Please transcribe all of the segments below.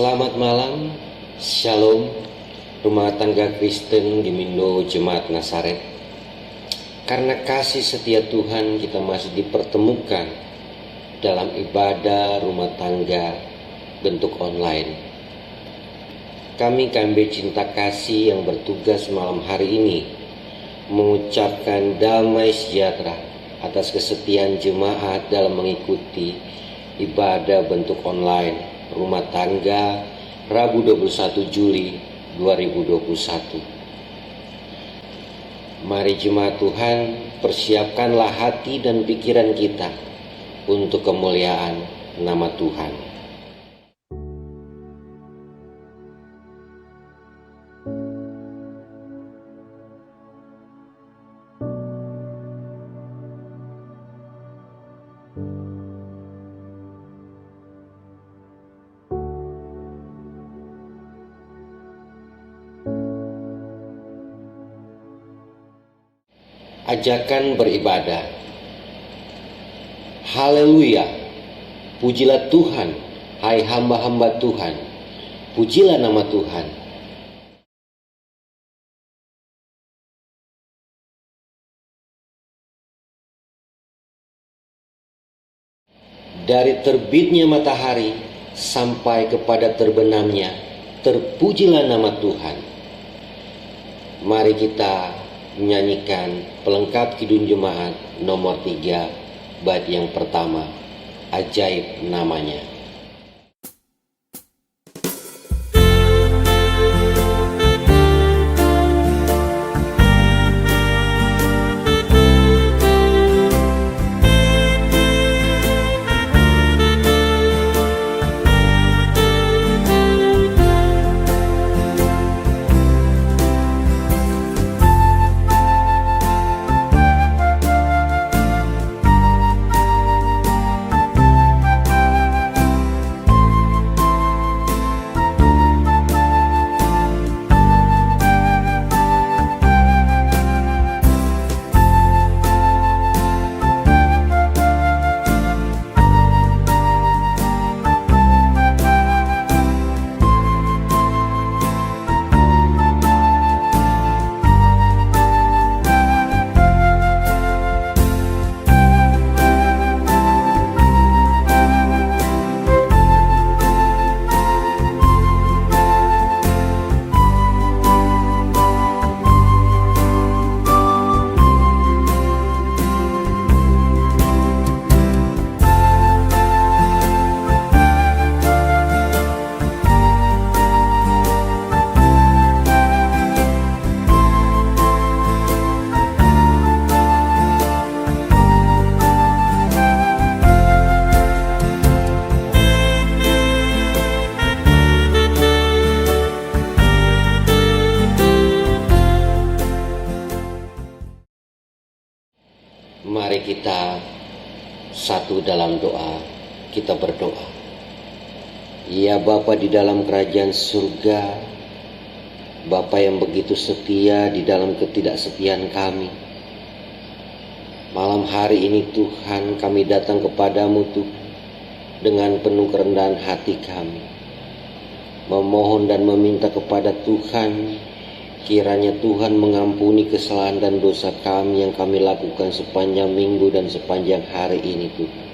Selamat malam, Shalom, rumah tangga Kristen Gemindo Jemaat Nasaret. Karena kasih setia Tuhan, kita masih dipertemukan dalam ibadah rumah tangga bentuk online. Kami KMB Cinta Kasih yang bertugas malam hari ini mengucapkan damai sejahtera atas kesetiaan jemaat dalam mengikuti ibadah bentuk online rumah tangga Rabu 21 Juli 2021. Mari jemaat Tuhan, persiapkanlah hati dan pikiran kita untuk kemuliaan nama Tuhan. Ajakan beribadah. Haleluya, pujilah Tuhan, hai hamba-hamba Tuhan, pujilah nama Tuhan. Dari terbitnya matahari sampai kepada terbenamnya, terpujilah nama Tuhan. Mari kita menyanyikan pelengkap Kidung Jemaat nomor 3 bait yang pertama, ajaib namanya. Mari kita satu dalam doa, kita berdoa. Ya Bapa di dalam kerajaan surga, Bapa yang begitu setia di dalam ketidaksepian kami. Malam hari ini Tuhan, kami datang kepadamu Tuhan dengan penuh kerendahan hati kami, memohon dan meminta kepada Tuhan, kiranya Tuhan mengampuni kesalahan dan dosa kami yang kami lakukan sepanjang minggu dan sepanjang hari ini Tuhan.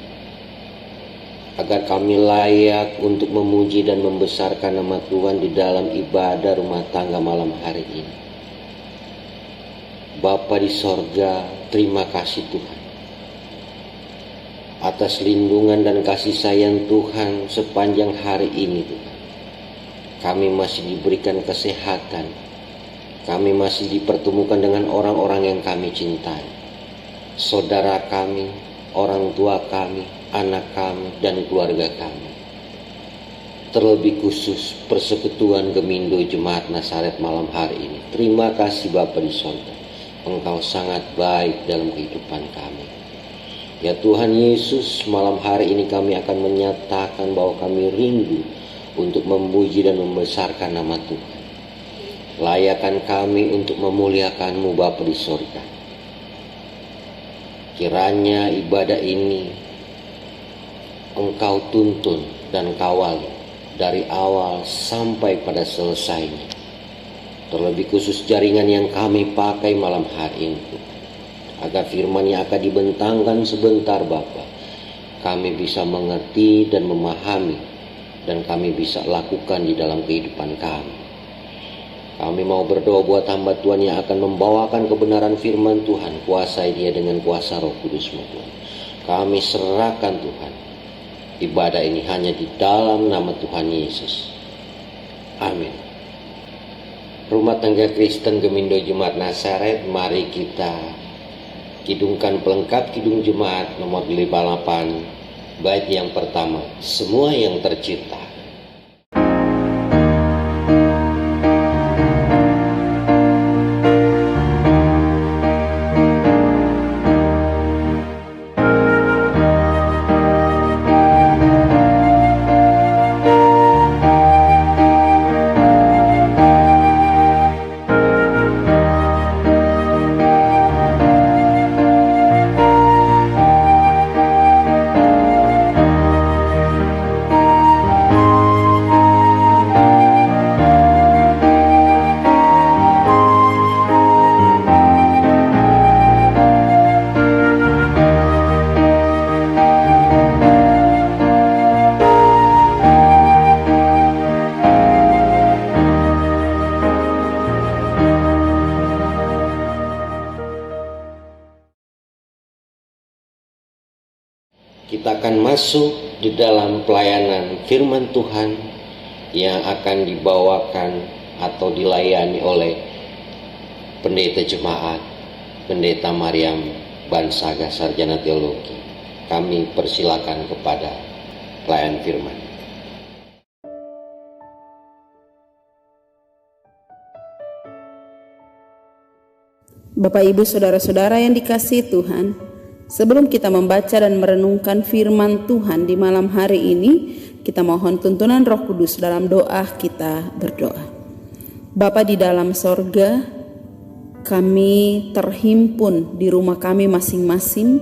Agar kami layak untuk memuji dan membesarkan nama Tuhan di dalam ibadah rumah tangga malam hari ini. Bapa di sorga, terima kasih Tuhan atas lindungan dan kasih sayang Tuhan sepanjang hari ini Tuhan. Kami masih diberikan kesehatan. Kami masih dipertemukan dengan orang-orang yang kami cintai. Saudara kami, orang tua kami, anak kami, dan keluarga kami. Terlebih khusus Persekutuan Gemindo Jemaat Nasaret malam hari ini. Terima kasih Bapa di sorga. Engkau sangat baik dalam kehidupan kami. Ya Tuhan Yesus, malam hari ini kami akan menyatakan bahwa kami rindu untuk memuji dan membesarkan nama Tuhan. Layakan kami untuk memuliakan-Mu Bapa di sorga. Kiranya ibadah ini Engkau tuntun dan kawal dari awal sampai pada selesainya. Terlebih khusus jaringan yang kami pakai malam hari ini, agar firman yang akan dibentangkan sebentar Bapa, kami bisa mengerti dan memahami, dan kami bisa lakukan di dalam kehidupan kami. Kami mau berdoa buat hamba Tuhan yang akan membawakan kebenaran firman Tuhan. Kuasai dia dengan kuasa Roh Kudus-Mu Tuhan. Kami serahkan Tuhan ibadah ini hanya di dalam nama Tuhan Yesus. Amin. Rumah Tangga Kristen Gemindo Jemaat Nazaret, mari kita kidungkan pelengkap kidung jemaat nomor 58, bait yang pertama, semua yang tercipta. Kita akan masuk di dalam pelayanan firman Tuhan yang akan dibawakan atau dilayani oleh pendeta jemaat, Pendeta Mariam Bansaga, Sarjana Teologi. Kami persilakan kepada pelayan firman. Bapak, Ibu, Saudara-saudara yang dikasihi Tuhan, sebelum kita membaca dan merenungkan firman Tuhan di malam hari ini, kita mohon tuntunan Roh Kudus dalam doa. Kita berdoa. Bapa di dalam sorga, kami terhimpun di rumah kami masing-masing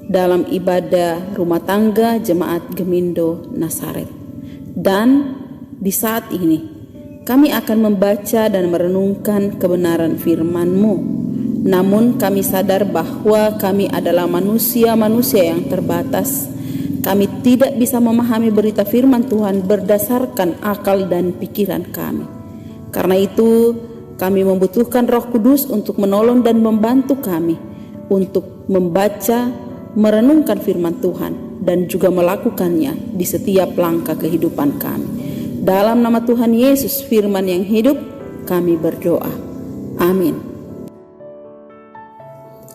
dalam ibadah rumah tangga Jemaat Gemindo Nazaret. Dan di saat ini kami akan membaca dan merenungkan kebenaran firman-Mu. Namun kami sadar bahwa kami adalah manusia-manusia yang terbatas. Kami tidak bisa memahami berita firman Tuhan berdasarkan akal dan pikiran kami. Karena itu kami membutuhkan Roh Kudus untuk menolong dan membantu kami untuk membaca, merenungkan firman Tuhan dan juga melakukannya di setiap langkah kehidupan kami. Dalam nama Tuhan Yesus, firman yang hidup, kami berdoa. Amin.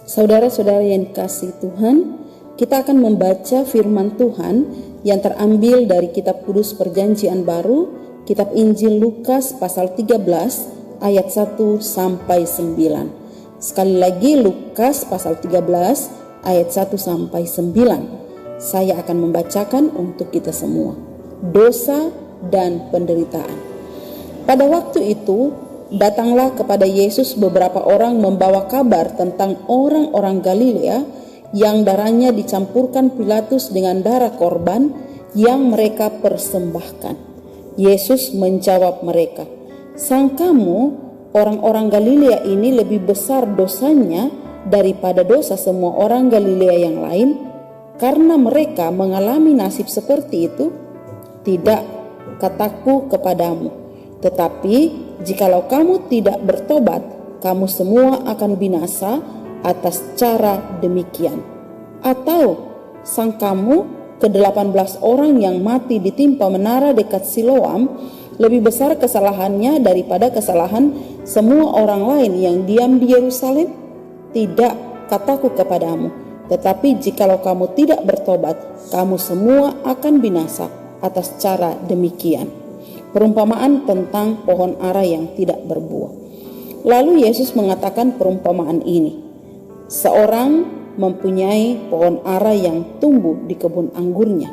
Saudara-saudara yang dikasihi Tuhan, kita akan membaca firman Tuhan yang terambil dari Kitab Kudus Perjanjian Baru, Kitab Injil Lukas pasal 13 ayat 1 sampai 9. Sekali lagi Lukas pasal 13 ayat 1 sampai 9. Saya akan membacakan untuk kita semua. Dosa dan penderitaan. Pada waktu itu, datanglah kepada Yesus beberapa orang membawa kabar tentang orang-orang Galilea yang darahnya dicampurkan Pilatus dengan darah korban yang mereka persembahkan. Yesus menjawab mereka, "Sangkamu orang-orang Galilea ini lebih besar dosanya daripada dosa semua orang Galilea yang lain karena mereka mengalami nasib seperti itu? Tidak, kataku kepadamu, tetapi jikalau kamu tidak bertobat, kamu semua akan binasa atas cara demikian. Atau sangkamu ke-18 orang yang mati ditimpa menara dekat Siloam lebih besar kesalahannya daripada kesalahan semua orang lain yang diam di Yerusalem? Tidak, kataku kepadamu, tetapi jikalau kamu tidak bertobat, kamu semua akan binasa atas cara demikian." Perumpamaan tentang pohon ara yang tidak berbuah. Lalu Yesus mengatakan perumpamaan ini. Seorang mempunyai pohon ara yang tumbuh di kebun anggurnya,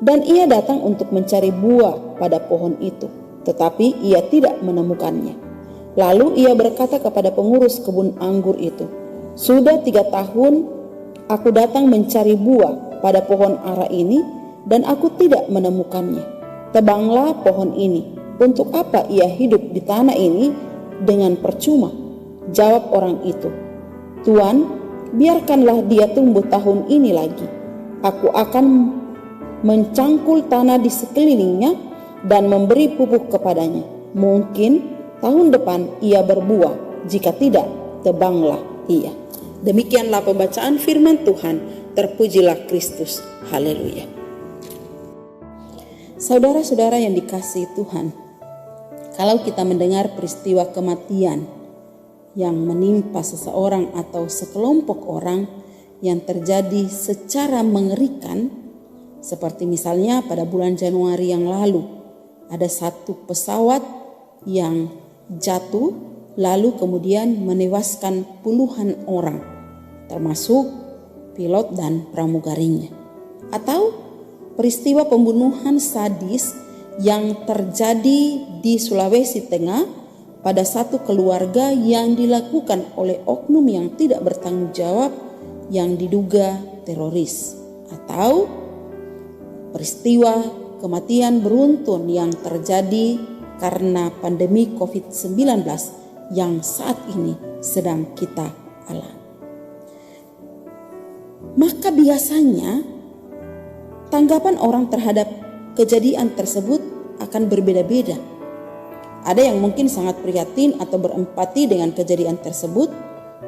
dan ia datang untuk mencari buah pada pohon itu, tetapi ia tidak menemukannya. Lalu ia berkata kepada pengurus kebun anggur itu, "Sudah 3 tahun aku datang mencari buah pada pohon ara ini, dan aku tidak menemukannya. Tebanglah pohon ini. Untuk apa ia hidup di tanah ini dengan percuma? Jawab orang itu, Tuan, biarkanlah dia tumbuh tahun ini lagi. Aku akan mencangkul tanah di sekelilingnya dan memberi pupuk kepadanya. Mungkin tahun depan ia berbuah, jika tidak, tebanglah ia. Demikianlah pembacaan firman Tuhan. Terpujilah Kristus. Haleluya. Saudara-saudara yang dikasihi Tuhan, kalau kita mendengar peristiwa kematian yang menimpa seseorang atau sekelompok orang yang terjadi secara mengerikan, seperti misalnya pada bulan Januari yang lalu, ada satu pesawat yang jatuh lalu kemudian menewaskan puluhan orang, termasuk pilot dan pramugarinya. Atau peristiwa pembunuhan sadis yang terjadi di Sulawesi Tengah pada satu keluarga yang dilakukan oleh oknum yang tidak bertanggung jawab yang diduga teroris. Atau peristiwa kematian beruntun yang terjadi karena pandemi COVID-19 yang saat ini sedang kita alami. Maka biasanya tanggapan orang terhadap kejadian tersebut akan berbeda-beda. Ada yang mungkin sangat prihatin atau berempati dengan kejadian tersebut,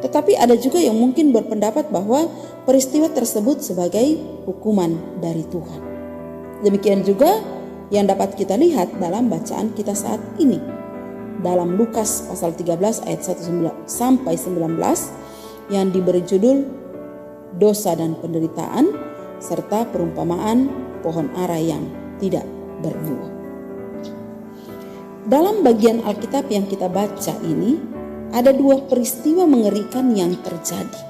tetapi ada juga yang mungkin berpendapat bahwa peristiwa tersebut sebagai hukuman dari Tuhan. Demikian juga yang dapat kita lihat dalam bacaan kita saat ini. Dalam Lukas pasal 13 ayat 1 sampai 19 yang diberi judul dosa dan penderitaan serta perumpamaan pohon ara yang tidak berbuah. Dalam bagian Alkitab yang kita baca ini ada dua peristiwa mengerikan yang terjadi.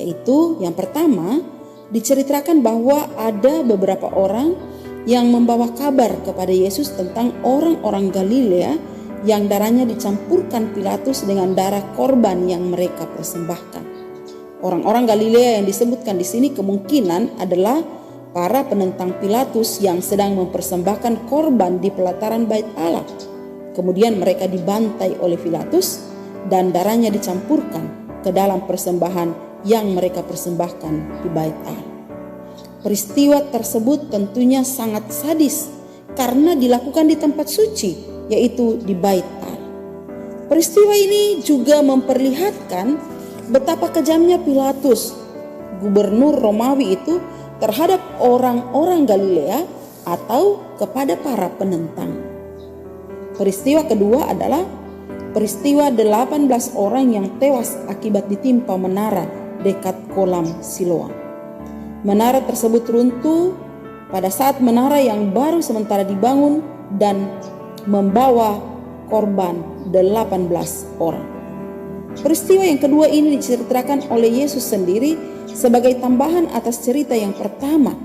Yaitu yang pertama, diceritakan bahwa ada beberapa orang yang membawa kabar kepada Yesus tentang orang-orang Galilea yang darahnya dicampurkan Pilatus dengan darah korban yang mereka persembahkan. Orang-orang Galilea yang disebutkan di sini kemungkinan adalah para penentang Pilatus yang sedang mempersembahkan korban di pelataran Bait Allah. Kemudian mereka dibantai oleh Pilatus dan darahnya dicampurkan ke dalam persembahan yang mereka persembahkan di Bait Allah. Peristiwa tersebut tentunya sangat sadis karena dilakukan di tempat suci, yaitu di Bait Allah. Peristiwa ini juga memperlihatkan betapa kejamnya Pilatus, gubernur Romawi itu, terhadap orang-orang Galilea atau kepada para penentang. Peristiwa kedua adalah peristiwa 18 orang yang tewas akibat ditimpa menara dekat kolam Siloam. Menara tersebut runtuh pada saat menara yang baru sementara dibangun dan membawa korban 18 orang. Peristiwa yang kedua ini diceritakan oleh Yesus sendiri sebagai tambahan atas cerita yang pertama,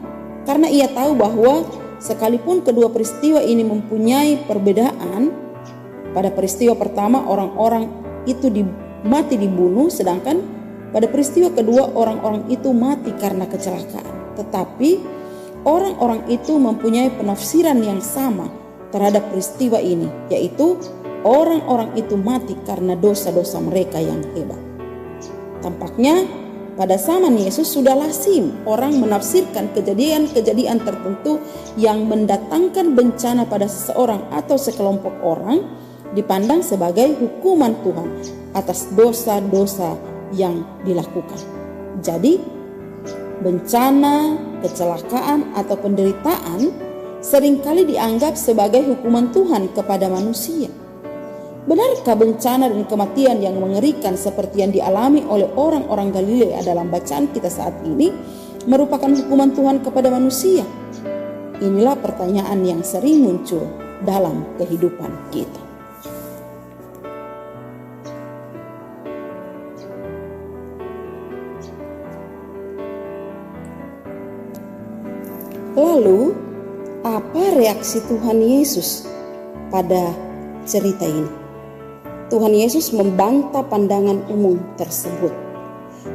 karena ia tahu bahwa sekalipun kedua peristiwa ini mempunyai perbedaan, pada peristiwa pertama orang-orang itu mati dibunuh, sedangkan pada peristiwa kedua orang-orang itu mati karena kecelakaan. Tetapi orang-orang itu mempunyai penafsiran yang sama terhadap peristiwa ini, yaitu orang-orang itu mati karena dosa-dosa mereka yang hebat. Tampaknya pada zaman Yesus sudah lazim orang menafsirkan kejadian-kejadian tertentu yang mendatangkan bencana pada seseorang atau sekelompok orang dipandang sebagai hukuman Tuhan atas dosa-dosa yang dilakukan. Jadi, bencana, kecelakaan atau penderitaan seringkali dianggap sebagai hukuman Tuhan kepada manusia. Benarkah bencana dan kematian yang mengerikan seperti yang dialami oleh orang-orang Galilea dalam bacaan kita saat ini merupakan hukuman Tuhan kepada manusia? Inilah pertanyaan yang sering muncul dalam kehidupan kita. Lalu, apa reaksi Tuhan Yesus pada cerita ini? Tuhan Yesus membantah pandangan umum tersebut.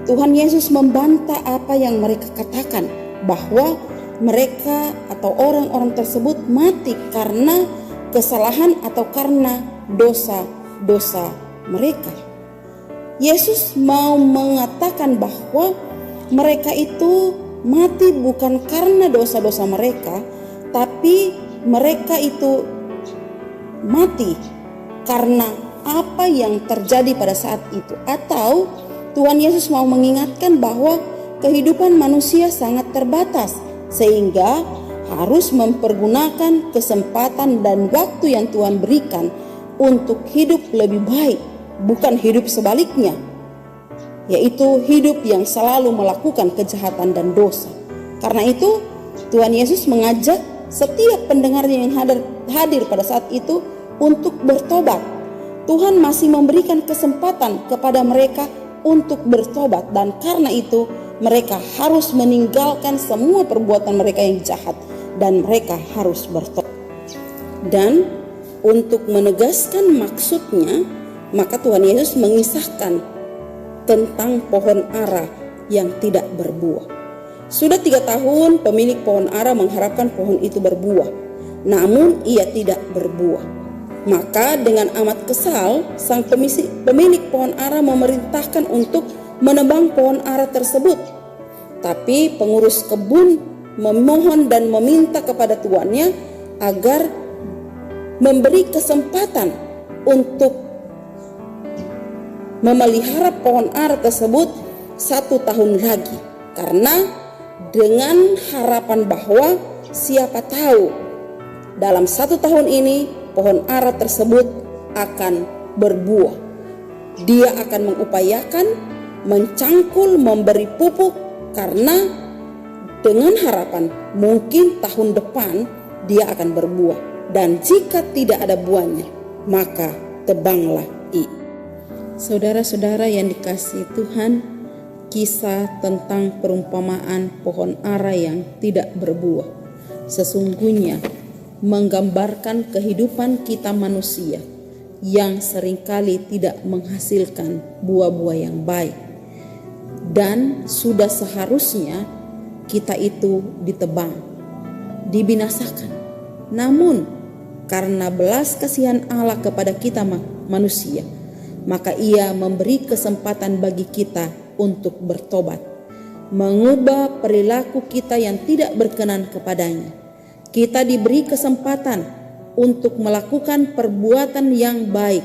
Tuhan Yesus membantah apa yang mereka katakan, bahwa mereka mereka atau orang-orang tersebut mati karena kesalahan atau karena dosa-dosa mereka. Yesus mau mengatakan bahwa mereka itu mati bukan karena dosa-dosa mereka, tapi mereka itu mati karena apa yang terjadi pada saat itu. Atau Tuhan Yesus mau mengingatkan bahwa kehidupan manusia sangat terbatas, sehingga harus mempergunakan kesempatan dan waktu yang Tuhan berikan untuk hidup lebih baik, bukan hidup sebaliknya, yaitu hidup yang selalu melakukan kejahatan dan dosa. Karena itu Tuhan Yesus mengajak setiap pendengarnya yang hadir pada saat itu untuk bertobat. Tuhan masih memberikan kesempatan kepada mereka untuk bertobat, dan karena itu mereka harus meninggalkan semua perbuatan mereka yang jahat dan mereka harus bertobat. Dan untuk menegaskan maksudnya, maka Tuhan Yesus mengisahkan tentang pohon ara yang tidak berbuah. Sudah 3 tahun pemilik pohon ara mengharapkan pohon itu berbuah, namun ia tidak berbuah. Maka dengan amat kesal, sang pemilik pohon ara memerintahkan untuk menebang pohon ara tersebut. Tapi pengurus kebun memohon dan meminta kepada tuannya agar memberi kesempatan untuk memelihara pohon ara tersebut 1 tahun lagi, karena dengan harapan bahwa siapa tahu dalam 1 tahun ini pohon ara tersebut akan berbuah. Dia akan mengupayakan, mencangkul, memberi pupuk, karena dengan harapan mungkin tahun depan dia akan berbuah. Dan jika tidak ada buahnya, maka tebanglah ia. Saudara-saudara yang dikasihi Tuhan, kisah tentang perumpamaan pohon ara yang tidak berbuah sesungguhnya menggambarkan kehidupan kita manusia yang seringkali tidak menghasilkan buah-buah yang baik. Dan sudah seharusnya kita itu ditebang, dibinasakan. Namun karena belas kasihan Allah kepada kita manusia, maka Ia memberi kesempatan bagi kita untuk bertobat, mengubah perilaku kita yang tidak berkenan kepadanya. Kita diberi kesempatan untuk melakukan perbuatan yang baik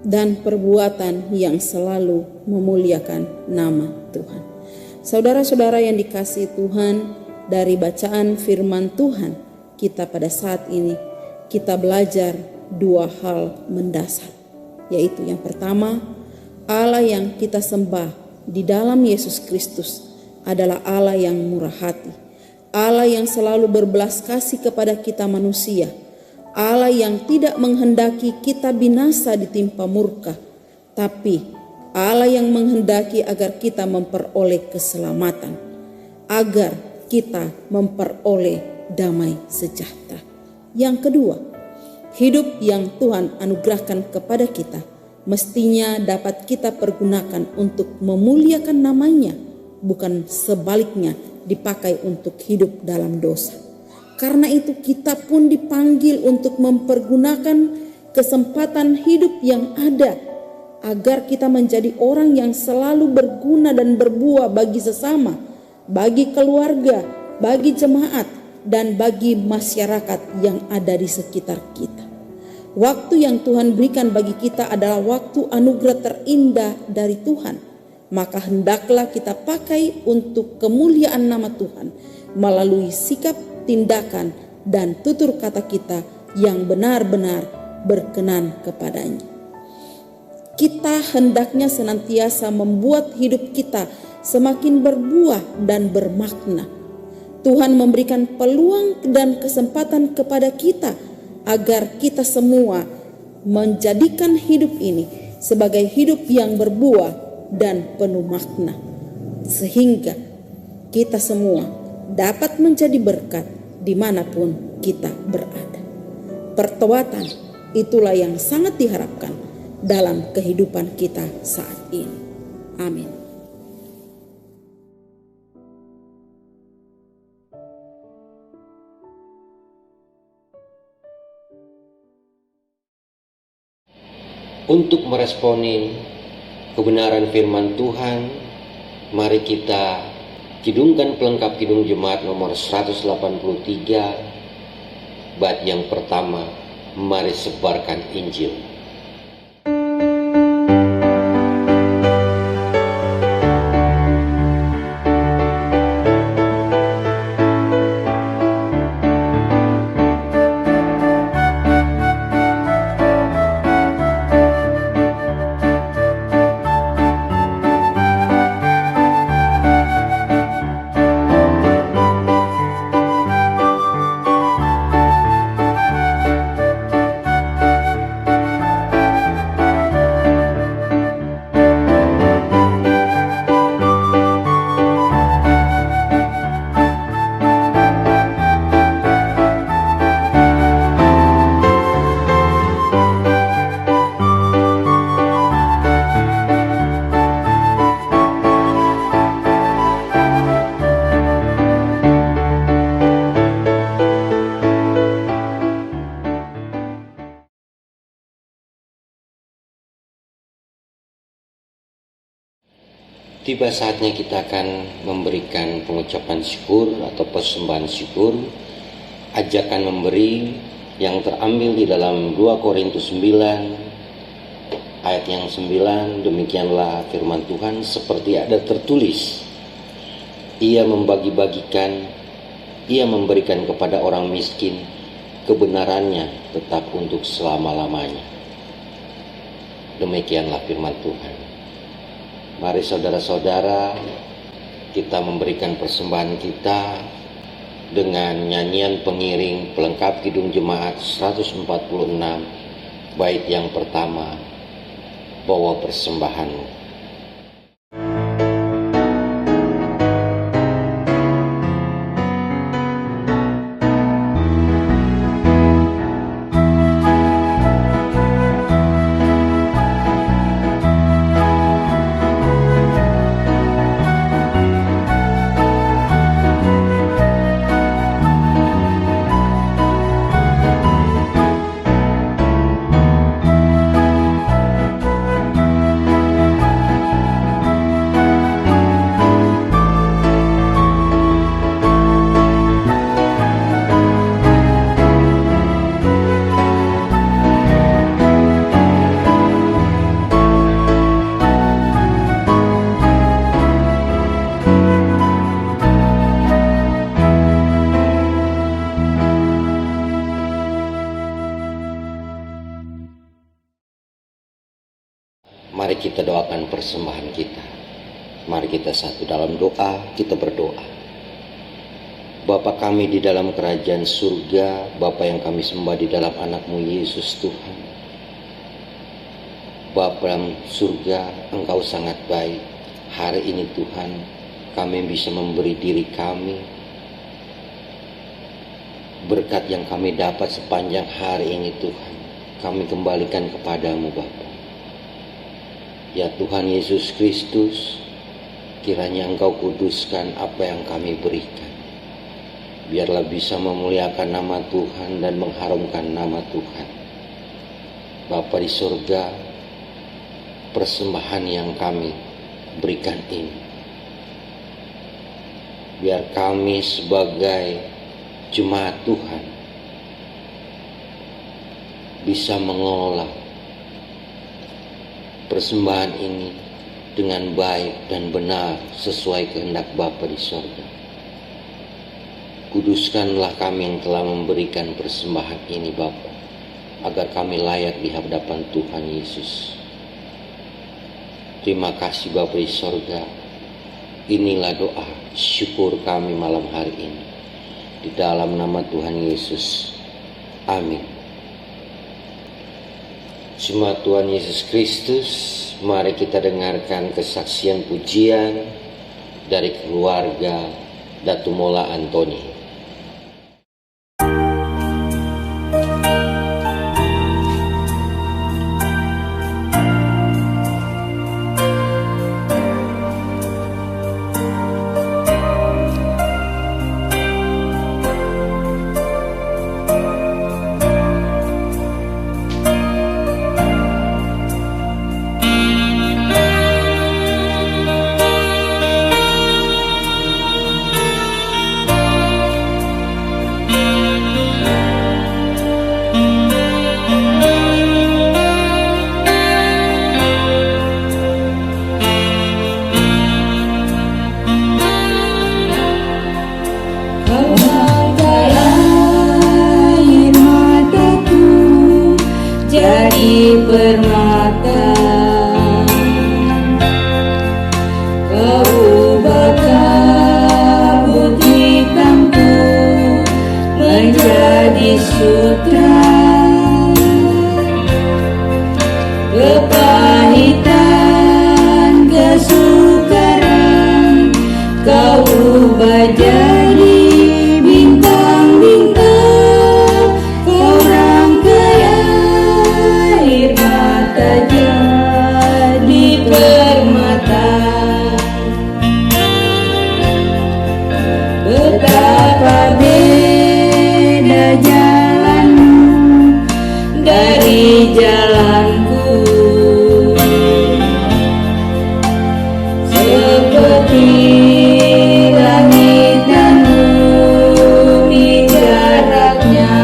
dan perbuatan yang selalu memuliakan nama Tuhan. Saudara-saudara yang dikasihi Tuhan, dari bacaan firman Tuhan kita pada saat ini, kita belajar 2 hal mendasar, yaitu yang pertama, Allah yang kita sembah di dalam Yesus Kristus adalah Allah yang murah hati, Allah yang selalu berbelas kasih kepada kita manusia, Allah yang tidak menghendaki kita binasa ditimpa murka, tapi Allah yang menghendaki agar kita memperoleh keselamatan, agar kita memperoleh damai sejahtera. Yang kedua, hidup yang Tuhan anugerahkan kepada kita mestinya dapat kita pergunakan untuk memuliakan namanya, bukan sebaliknya dipakai untuk hidup dalam dosa. Karena itu kita pun dipanggil untuk mempergunakan kesempatan hidup yang ada, agar kita menjadi orang yang selalu berguna dan berbuah bagi sesama, bagi keluarga, bagi jemaat, dan bagi masyarakat yang ada di sekitar kita. Waktu yang Tuhan berikan bagi kita adalah waktu anugerah terindah dari Tuhan. Maka hendaklah kita pakai untuk kemuliaan nama Tuhan melalui sikap, tindakan, dan tutur kata kita yang benar-benar berkenan kepadanya. Kita hendaknya senantiasa membuat hidup kita semakin berbuah dan bermakna. Tuhan memberikan peluang dan kesempatan kepada kita agar kita semua menjadikan hidup ini sebagai hidup yang berbuah dan penuh makna, sehingga kita semua dapat menjadi berkat dimanapun kita berada. Pertobatan itulah yang sangat diharapkan dalam kehidupan kita saat ini. Amin. Untuk meresponi kebenaran firman Tuhan, mari kita kidungkan pelengkap Kidung Jemaat nomor 183, bait yang pertama, mari sebarkan Injil. Tiba saatnya kita akan memberikan pengucapan syukur atau persembahan syukur, ajakan memberi yang terambil di dalam 2 Korintus 9 ayat yang 9. Demikianlah firman Tuhan seperti ada tertulis, Ia membagi-bagikan, Ia memberikan kepada orang miskin, kebenarannya tetap untuk selama-lamanya. Demikianlah firman Tuhan. Mari saudara-saudara, kita memberikan persembahan kita dengan nyanyian pengiring pelengkap Kidung Jemaat 146, bait yang pertama, bawa persembahanmu. Mari kita doakan persembahan kita. Mari kita satu dalam doa, kita berdoa. Bapa kami di dalam kerajaan surga, Bapa yang kami sembah di dalam anak-Mu Yesus Tuhan. Bapa dalam surga, Engkau sangat baik. Hari ini Tuhan, kami bisa memberi diri kami. Berkat yang kami dapat sepanjang hari ini Tuhan, kami kembalikan kepadamu Bapa. Ya Tuhan Yesus Kristus, kiranya Engkau kuduskan apa yang kami berikan. Biarlah bisa memuliakan nama Tuhan dan mengharumkan nama Tuhan. Bapa di surga, persembahan yang kami berikan ini, biar kami sebagai jemaat Tuhan bisa mengolah persembahan ini dengan baik dan benar sesuai kehendak Bapa di surga. Kuduskanlah kami yang telah memberikan persembahan ini Bapa, agar kami layak di hadapan Tuhan Yesus. Terima kasih Bapa di surga. Inilah doa syukur kami malam hari ini, di dalam nama Tuhan Yesus. Amin. Jemaat Tuhan Yesus Kristus, mari kita dengarkan kesaksian pujian dari keluarga Datumola Antoni. menjadi sutra, kepahitan, kesukaran kau ubah jadi bintang-bintang. Kau rangkai air mata jadi permata. Betapa beda jalanmu dari jalanku, seperti langit dan bumi jaraknya.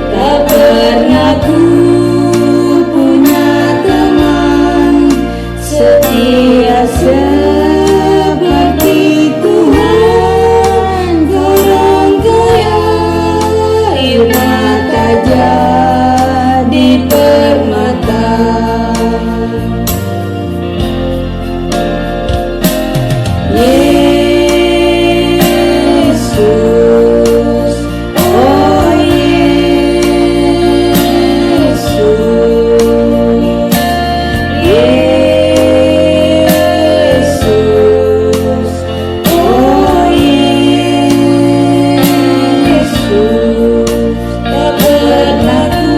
Tak pernah ku punya teman setia seperti Tuhan. Kau rangkai air mata jadi permata. Yesus, oh Yesus, Yesus, oh Yesus. Tak pernah ku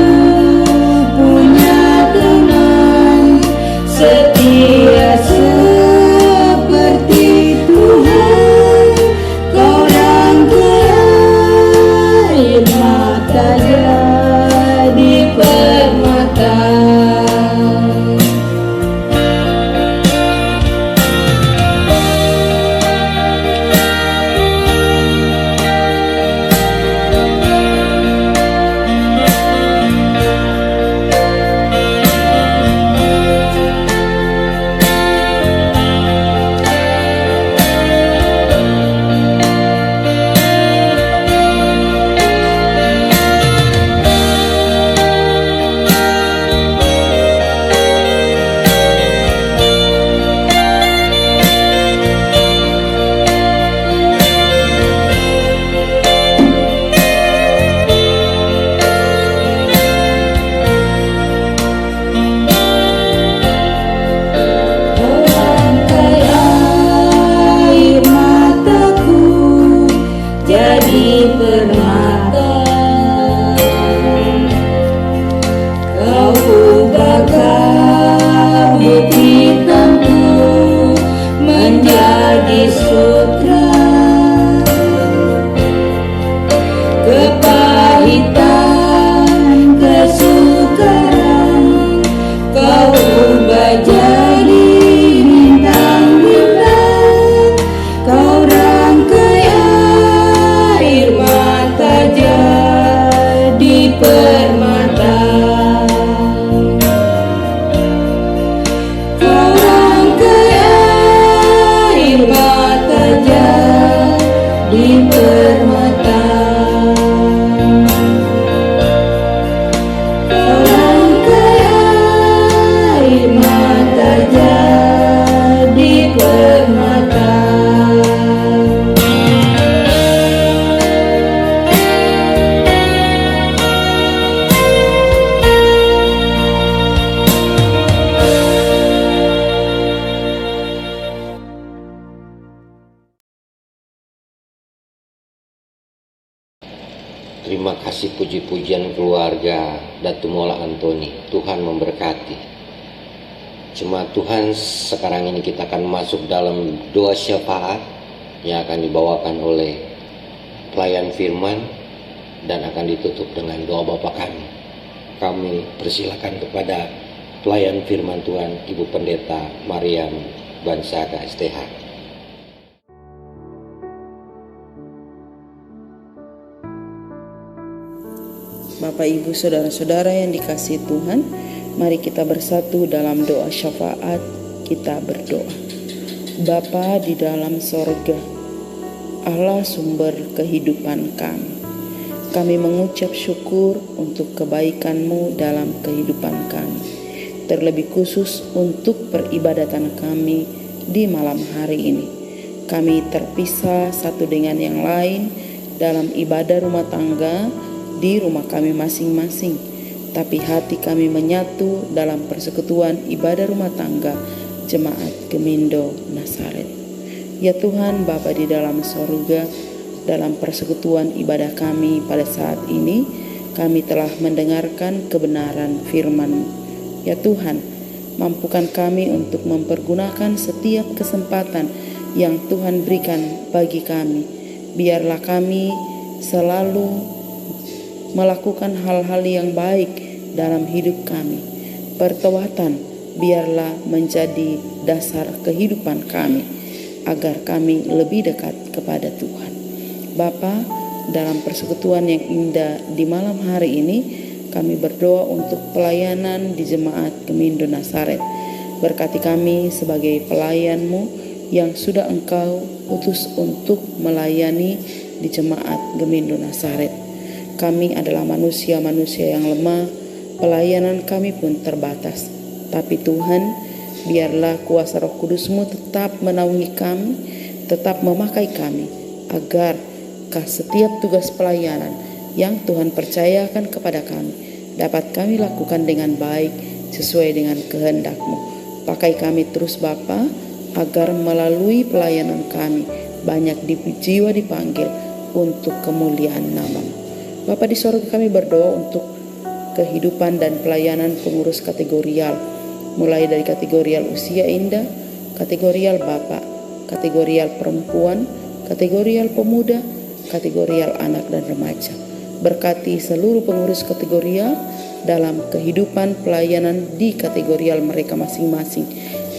punya teman setia seperti Tuhan. Kau rangkai air mata jadi permata. Jadi permata, kau ubah kabut hitamku menjadi sutra, kepahitan, kesukaran kau ubah jadi bintang-bintang. Kau rangkai air mata jadi permata. Kau rangkai air mata jadi permata. Kau rangkai air mata jadi permata. Terima kasih puji-pujian keluarga Datu Mola Antoni. Tuhan memberkati. Jemaat Tuhan, sekarang ini kita akan masuk dalam doa syafaat yang akan dibawakan oleh pelayan firman dan akan ditutup dengan doa Bapa kami. Kami persilakan kepada pelayan firman Tuhan, Ibu Pendeta Mariam Bansaga STH. Bapak, Ibu, Saudara-saudara yang dikasihi Tuhan, mari kita bersatu dalam doa syafaat. Kita berdoa. Bapa di dalam sorga, Allah sumber kehidupan kami mengucap syukur untuk kebaikan-Mu dalam kehidupan kami, terlebih khusus untuk peribadatan kami di malam hari ini. Kami terpisah satu dengan yang lain dalam ibadah rumah tangga di rumah kami masing-masing, tapi hati kami menyatu dalam persekutuan ibadah rumah tangga Jemaat Gemindo Nasaret. Ya Tuhan Bapa di dalam sorga, dalam persekutuan ibadah kami pada saat ini, kami telah mendengarkan kebenaran firman-Mu. Ya Tuhan, mampukan kami untuk mempergunakan setiap kesempatan yang Tuhan berikan bagi kami. Biarlah kami selalu melakukan hal-hal yang baik dalam hidup kami. Pertobatan biarlah menjadi dasar kehidupan kami, agar kami lebih dekat kepada Tuhan. Bapa, dalam persekutuan yang indah di malam hari ini, kami berdoa untuk pelayanan di Jemaat Gemindo Nasaret. Berkati kami sebagai pelayan-Mu yang sudah Engkau utus untuk melayani di Jemaat Gemindo Nasaret. Kami adalah manusia-manusia yang lemah, pelayanan kami pun terbatas. Tapi Tuhan, biarlah kuasa Roh Kudus-Mu tetap menaungi kami, tetap memakai kami, agar setiap tugas pelayanan yang Tuhan percayakan kepada kami dapat kami lakukan dengan baik sesuai dengan kehendak-Mu. Pakai kami terus Bapa, agar melalui pelayanan kami banyak jiwa dipanggil untuk kemuliaan nama-Mu. Bapa di sorga, kami berdoa untuk kehidupan dan pelayanan pengurus kategorial, mulai dari kategorial usia indah, kategorial bapak, kategorial perempuan, kategorial pemuda, kategorial anak dan remaja. Berkati seluruh pengurus kategorial dalam kehidupan pelayanan di kategorial mereka masing-masing.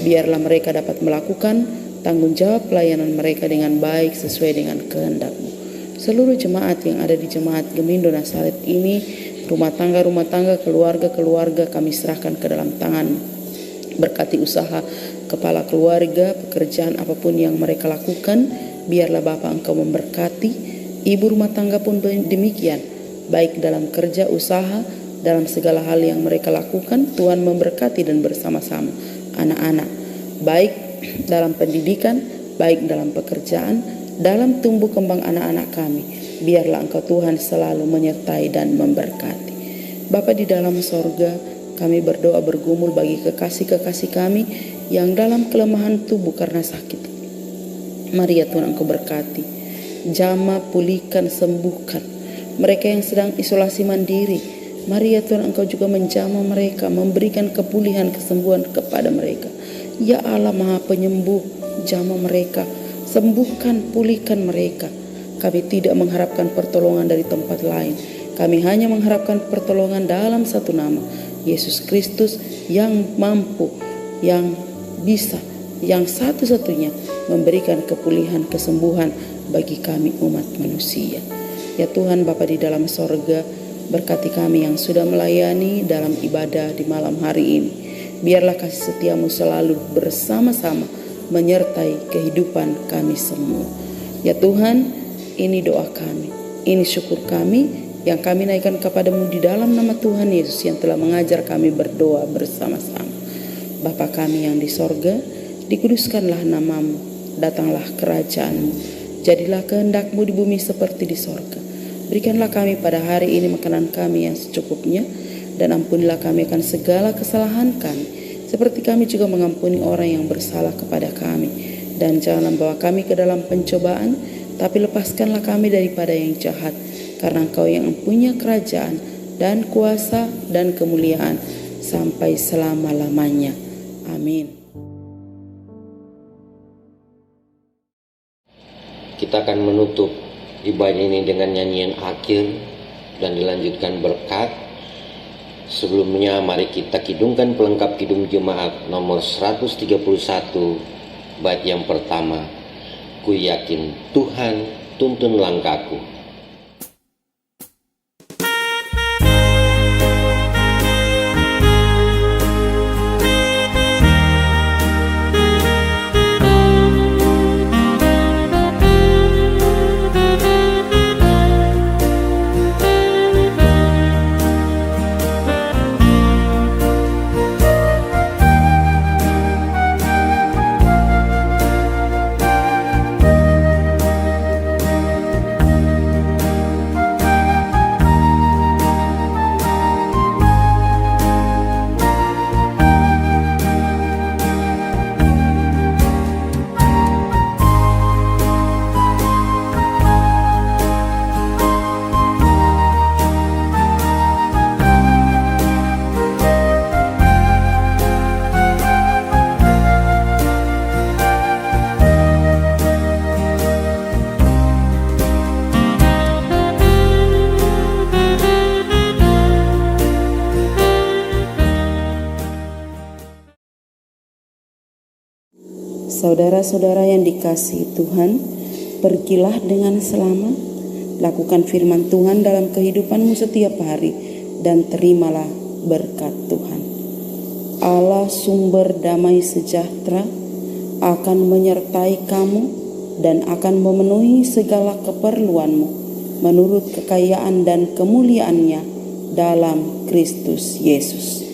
Biarlah mereka dapat melakukan tanggung jawab pelayanan mereka dengan baik sesuai dengan kehendak-Mu. Seluruh jemaat yang ada di Jemaat Gemindo Nasaret ini, rumah tangga, keluarga kami serahkan ke dalam tangan. Berkati usaha kepala keluarga, pekerjaan apapun yang mereka lakukan, biarlah Bapa Engkau memberkati. Ibu rumah tangga pun demikian, baik dalam kerja, usaha, dalam segala hal yang mereka lakukan, Tuhan memberkati dan bersama-sama anak-anak, baik dalam pendidikan, baik dalam pekerjaan, dalam tumbuh kembang anak-anak kami. Biarlah Engkau Tuhan selalu menyertai dan memberkati. Bapa di dalam sorga, kami berdoa bergumul bagi kekasih-kekasih kami yang dalam kelemahan tubuh karena sakit. Mari ya Tuhan Engkau berkati, jamah, pulihkan, sembuhkan mereka yang sedang isolasi mandiri. Mari ya Tuhan Engkau juga menjamah mereka, memberikan kepulihan, kesembuhan kepada mereka. Ya Allah Maha Penyembuh, jamah mereka, sembuhkan, pulihkan mereka. Kami tidak mengharapkan pertolongan dari tempat lain. Kami hanya mengharapkan pertolongan dalam satu nama, Yesus Kristus, yang mampu, yang bisa, yang satu-satunya memberikan kepulihan, kesembuhan bagi kami umat manusia. Ya Tuhan Bapa di dalam sorga, berkati kami yang sudah melayani dalam ibadah di malam hari ini. Biarlah kasih setia-Mu selalu bersama-sama menyertai kehidupan kami semua. Ya Tuhan, ini doa kami, ini syukur kami yang kami naikkan kepadamu di dalam nama Tuhan Yesus yang telah mengajar kami berdoa bersama-sama. Bapa kami yang di sorga, dikuduskanlah namamu, datanglah kerajaanmu, jadilah kehendak-mu di bumi seperti di sorga. Berikanlah kami pada hari ini makanan kami yang secukupnya, dan ampunilah kami akan segala kesalahan kami, seperti kami juga mengampuni orang yang bersalah kepada kami. Dan jangan membawa kami ke dalam pencobaan, tapi lepaskanlah kami daripada yang jahat, karena Engkau yang mempunyai kerajaan dan kuasa dan kemuliaan sampai selama-lamanya. Amin. Kita akan menutup ibadah ini dengan nyanyian akhir dan dilanjutkan berkat. Sebelumnya mari kita kidungkan pelengkap kidung jemaat nomor 131 bait yang pertama. Ku yakin Tuhan tuntun langkahku. Saudara-saudara yang dikasihi Tuhan, pergilah dengan selamat, lakukan firman Tuhan dalam kehidupanmu setiap hari, dan terimalah berkat Tuhan. Allah sumber damai sejahtera akan menyertai kamu dan akan memenuhi segala keperluanmu menurut kekayaan dan kemuliaannya dalam Kristus Yesus.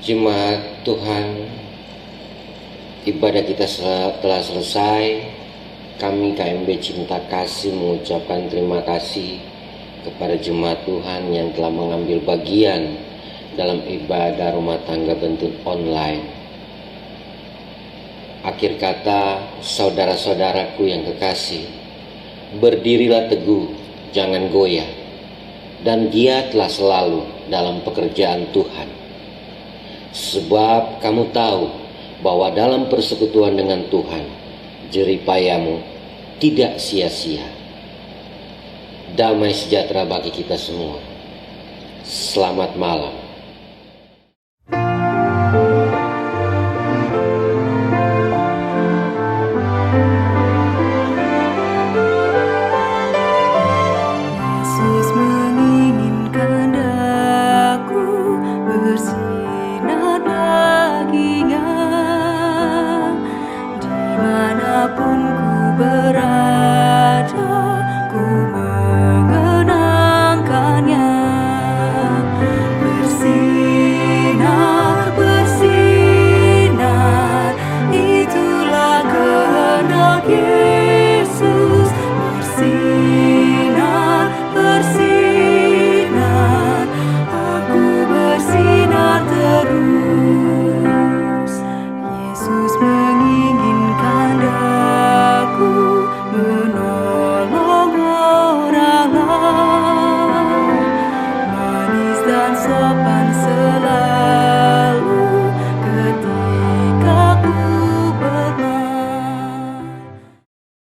Jemaat Tuhan, ibadah kita telah selesai. Kami KMB Cinta Kasih mengucapkan terima kasih kepada jemaat Tuhan yang telah mengambil bagian dalam ibadah rumah tangga bentuk online. Akhir kata, saudara-saudaraku yang kekasih, berdirilah teguh, jangan goyah, dan giatlah selalu dalam pekerjaan Tuhan. Sebab kamu tahu bahwa dalam persekutuan dengan Tuhan, jeripayamu tidak sia-sia. Damai sejahtera bagi kita semua. Selamat malam.